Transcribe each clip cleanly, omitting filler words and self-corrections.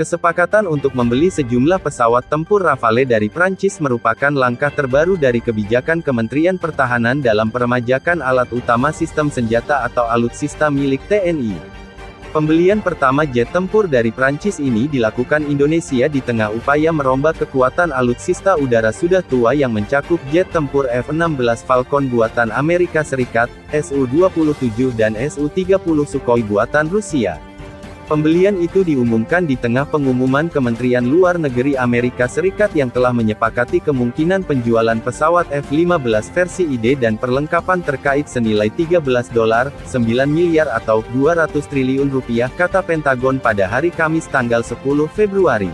Kesepakatan untuk membeli sejumlah pesawat tempur Rafale dari Prancis merupakan langkah terbaru dari kebijakan Kementerian Pertahanan dalam peremajakan alat utama sistem senjata atau alutsista milik TNI. Pembelian pertama jet tempur dari Prancis ini dilakukan Indonesia di tengah upaya merombak kekuatan alutsista udara sudah tua yang mencakup jet tempur F-16 Falcon buatan Amerika Serikat, Su-27 dan Su-30 Sukhoi buatan Rusia. Pembelian itu diumumkan di tengah pengumuman Kementerian Luar Negeri Amerika Serikat yang telah menyepakati kemungkinan penjualan pesawat F-15 versi ID dan perlengkapan terkait senilai $13,9 miliar atau 200 triliun rupiah, kata Pentagon pada hari Kamis tanggal 10 Februari.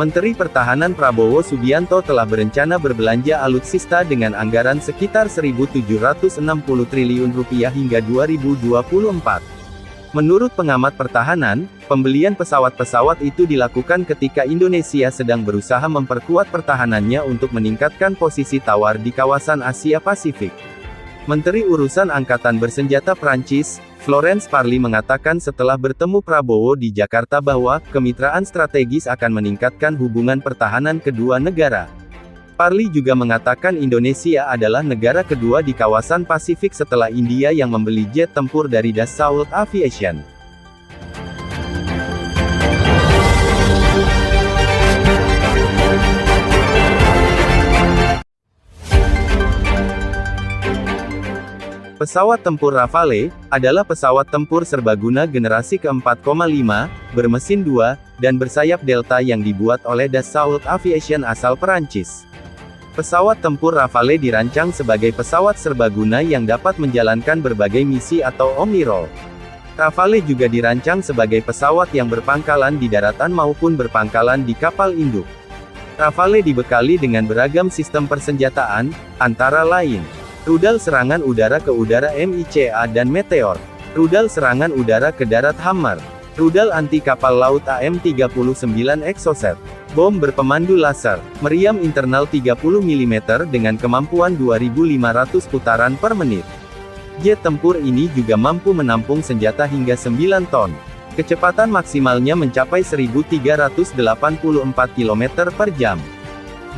Menteri Pertahanan Prabowo Subianto telah berencana berbelanja alutsista dengan anggaran sekitar 1.760 triliun rupiah hingga 2024. Menurut pengamat pertahanan, pembelian pesawat-pesawat itu dilakukan ketika Indonesia sedang berusaha memperkuat pertahanannya untuk meningkatkan posisi tawar di kawasan Asia Pasifik. Menteri Urusan Angkatan Bersenjata Prancis, Florence Parly mengatakan setelah bertemu Prabowo di Jakarta bahwa kemitraan strategis akan meningkatkan hubungan pertahanan kedua negara. Parly juga mengatakan Indonesia adalah negara kedua di kawasan Pasifik setelah India yang membeli jet tempur dari Dassault Aviation. Pesawat tempur Rafale adalah pesawat tempur serbaguna generasi ke-4,5, bermesin 2, dan bersayap delta yang dibuat oleh Dassault Aviation asal Perancis. Pesawat tempur Rafale dirancang sebagai pesawat serbaguna yang dapat menjalankan berbagai misi atau omnirol. Rafale juga dirancang sebagai pesawat yang berpangkalan di daratan maupun berpangkalan di kapal induk. Rafale dibekali dengan beragam sistem persenjataan, antara lain rudal serangan udara ke udara MICA dan Meteor, rudal serangan udara ke darat Hammer, rudal anti kapal laut AM-39 Exocet, bom berpemandu laser, meriam internal 30 mm dengan kemampuan 2.500 putaran per menit. Jet tempur ini juga mampu menampung senjata hingga 9 ton. Kecepatan maksimalnya mencapai 1.384 km per jam.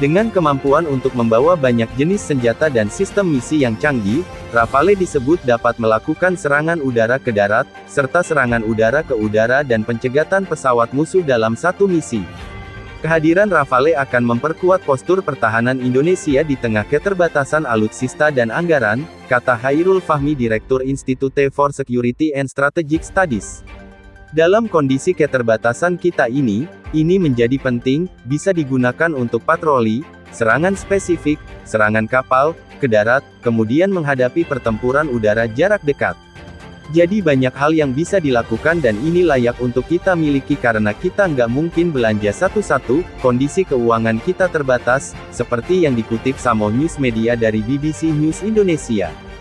Dengan kemampuan untuk membawa banyak jenis senjata dan sistem misi yang canggih, Rafale disebut dapat melakukan serangan udara ke darat, serta serangan udara ke udara dan pencegatan pesawat musuh dalam satu misi. Kehadiran Rafale akan memperkuat postur pertahanan Indonesia di tengah keterbatasan alutsista dan anggaran, kata Hairul Fahmi Direktur Institute for Security and Strategic Studies. Dalam kondisi keterbatasan kita ini menjadi penting, bisa digunakan untuk patroli, serangan spesifik, serangan kapal, ke darat, kemudian menghadapi pertempuran udara jarak dekat. Jadi banyak hal yang bisa dilakukan dan ini layak untuk kita miliki karena kita nggak mungkin belanja satu-satu, kondisi keuangan kita terbatas, seperti yang dikutip Samo News Media dari BBC News Indonesia.